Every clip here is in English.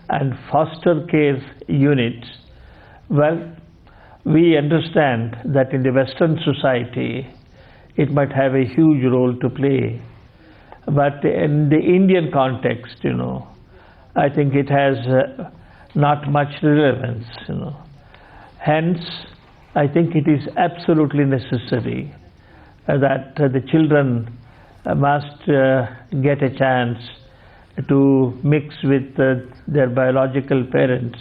and foster care units. Well, we understand that in the Western society, it might have a huge role to play. But in the Indian context, I think it has not much relevance, Hence, I think it is absolutely necessary that the children must get a chance to mix with their biological parents.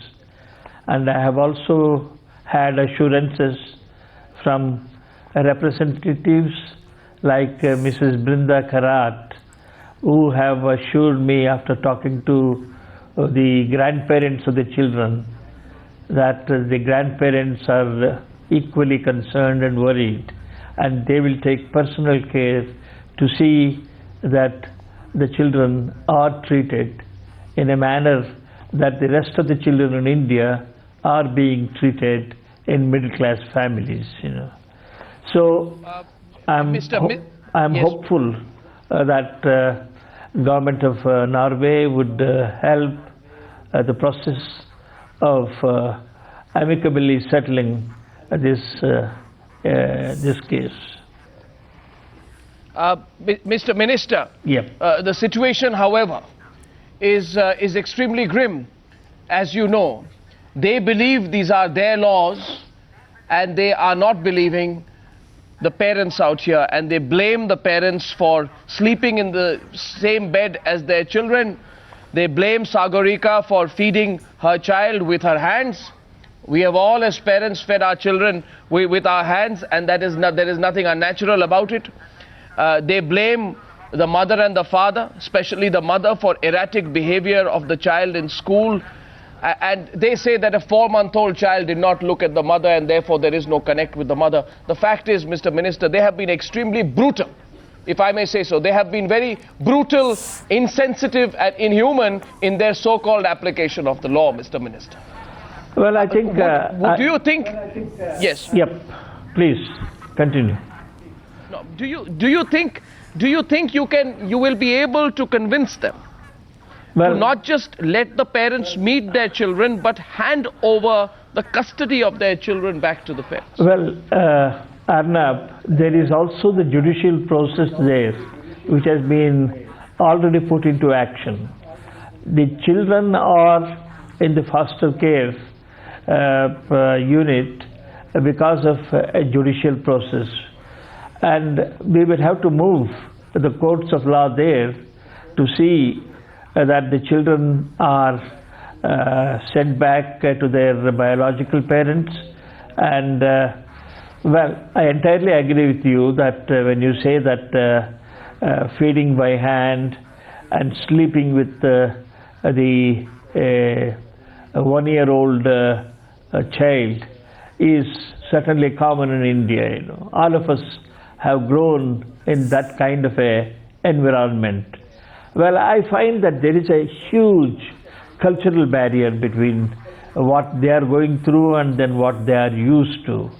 And I have also had assurances from representatives like Mrs. Brinda Karat, who have assured me after talking to the grandparents of the children that the grandparents are equally concerned and worried, and they will take personal care to see that the children are treated in a manner that the rest of the children in India are being treated in middle class families. So I'm Yes. hopeful that government of Norway would help the process of amicably settling this case. Mr. Minister, Yep. the situation, however, is extremely grim, as you know. They believe these are their laws, and they are not believing the parents out here, and they blame the parents for sleeping in the same bed as their children. They blame Sagarika for feeding her child with her hands. We have all, as parents, fed our children with our hands, and there is nothing unnatural about it. They blame the mother and the father, especially the mother, for erratic behavior of the child in school. And they say that a 4-month-old child did not look at the mother, and therefore there is no connect with the mother. The fact is, Mr. Minister, they have been extremely brutal, if I may say so. They have been very brutal, insensitive and inhuman in their so-called application of the law, Mr. Minister. Well, I think... do you think... Yes. Yep. Please, continue. No, do you think you will be able to convince them to not just let the parents meet their children, but hand over the custody of their children back to the parents? Well, Arnab, there is also the judicial process there, which has been already put into action. The children are in the foster care unit because of a judicial process, and we will have to move the courts of law there to see that the children are sent back to their biological parents. And well, I entirely agree with you that when you say that feeding by hand and sleeping with the 1-year-old child is certainly common in India. All of us have grown in that kind of a environment. Well, I find that there is a huge cultural barrier between what they are going through and then what they are used to.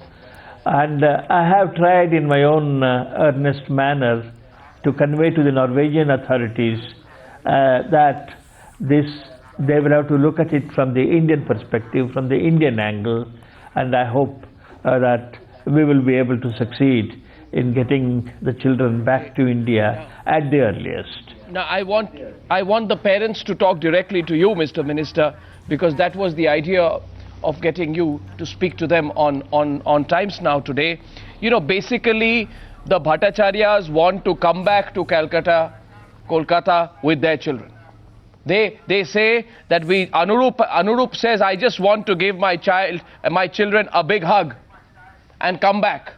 And I have tried in my own earnest manner to convey to the Norwegian authorities that they will have to look at it from the Indian perspective, from the Indian angle, and I hope that we will be able to succeed in getting the children back to India at the earliest. Now, I want the parents to talk directly to you, Mr. Minister, because that was the idea of getting you to speak to them on Times Now today. Basically, the Bhattacharyas want to come back to Kolkata with their children. They say that Anurup says, I just want to give my children a big hug and come back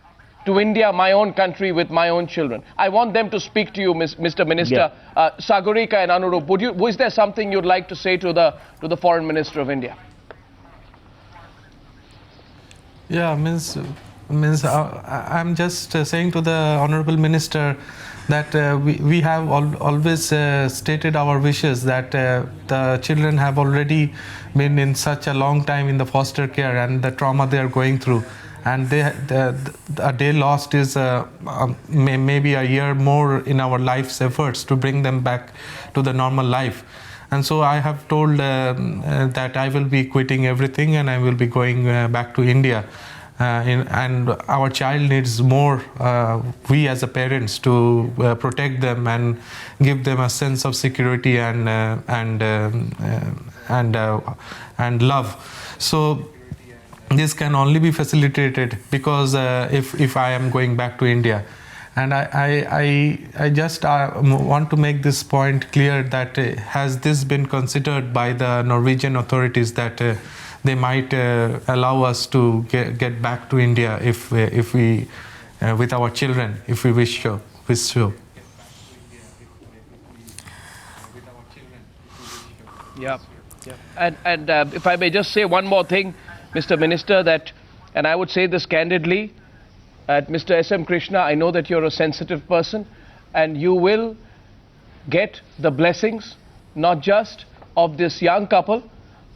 to India, my own country, with my own children. I want them to speak to you, Mr. Minister. Yeah. Sagarika and Anurup, is there something you'd like to say to the Foreign Minister of India? Yeah, I'm just saying to the Honorable Minister that we have always stated our wishes that the children have already been in such a long time in the foster care and the trauma they are going through. And a day lost is maybe a year more in our life's efforts to bring them back to the normal life. And so I have told that I will be quitting everything and I will be going back to India. And our child needs more, we as a parents, to protect them and give them a sense of security and love. So this can only be facilitated because if I am going back to India. And I just want to make this point clear that has this been considered by the Norwegian authorities that they might allow us to get back to India if we with our children, if we wish so. Yeah. And if I may just say one more thing, Mr. Minister, that, and I would say this candidly, Mr. S.M. Krishna, I know that you're a sensitive person and you will get the blessings, not just of this young couple,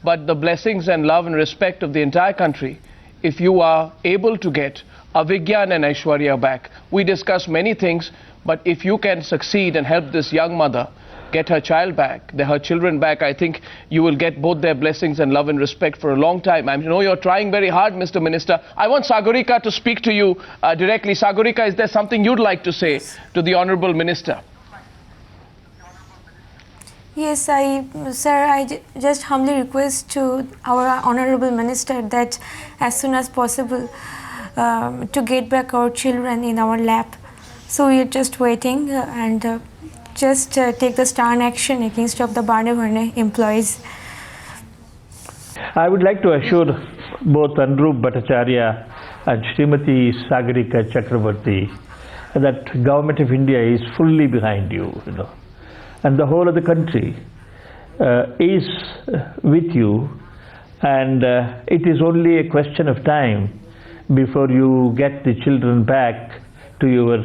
but the blessings and love and respect of the entire country if you are able to get Avigyan and Aishwarya back. We discussed many things, but if you can succeed and help this young mother get her child back, her children back, I think you will get both their blessings and love and respect for a long time. I know you're trying very hard, Mr. Minister. I want Sagarika to speak to you directly. Sagarika, is there something you'd like to say to the Honorable Minister? Yes, sir, I just humbly request to our Honorable Minister that as soon as possible to get back our children in our lap. So we are just waiting and just take the stern action against of the Barney employees. I would like to assure both Anurup Bhattacharya and Srimati Sagarika Chakrabarti that Government of India is fully behind you, and the whole of the country is with you, and it is only a question of time before you get the children back to your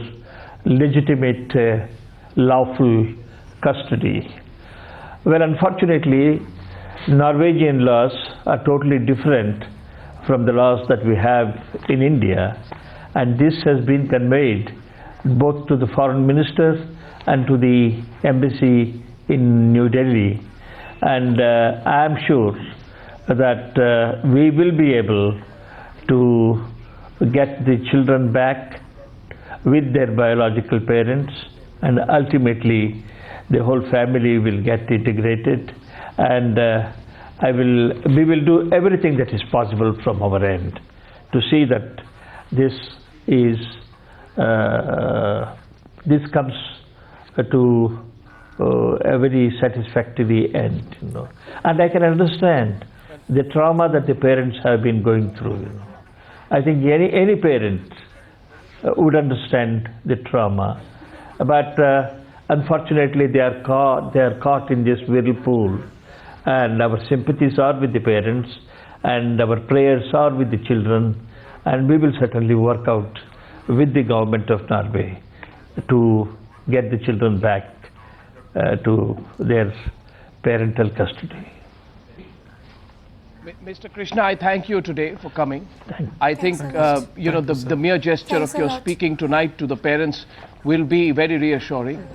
legitimate lawful custody. Well, unfortunately, Norwegian laws are totally different from the laws that we have in India, and this has been conveyed both to the foreign minister and to the embassy in New Delhi, and I am sure that we will be able to get the children back with their biological parents, and ultimately the whole family will get integrated, and we will do everything that is possible from our end to see that this comes to a very satisfactory end, And I can understand the trauma that the parents have been going through, I think any parent would understand the trauma. But unfortunately, they are caught in this whirlpool, and our sympathies are with the parents, and our prayers are with the children, and we will certainly work out with the government of Norway to get the children back to their parental custody. Mr. Krishna, I thank you today for coming. I think the mere gesture of your speaking tonight to the parents will be very reassuring.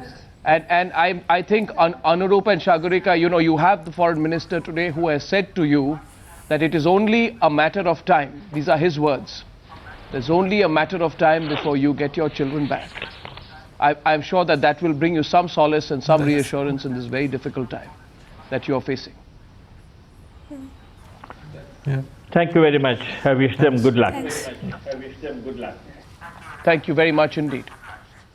And I think Anurup and Sagarika, you have the foreign minister today who has said to you that it is only a matter of time. These are his words. There's only a matter of time before you get your children back. I'm sure that will bring you some solace and some reassurance in this very difficult time that you are facing. Yeah. Thank you very much. I wish them good luck. Thank you very much indeed.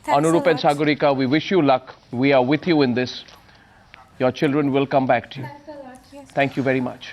Anurup and Sagarika, we wish you luck. We are with you in this. Your children will come back to you. Thank you very much.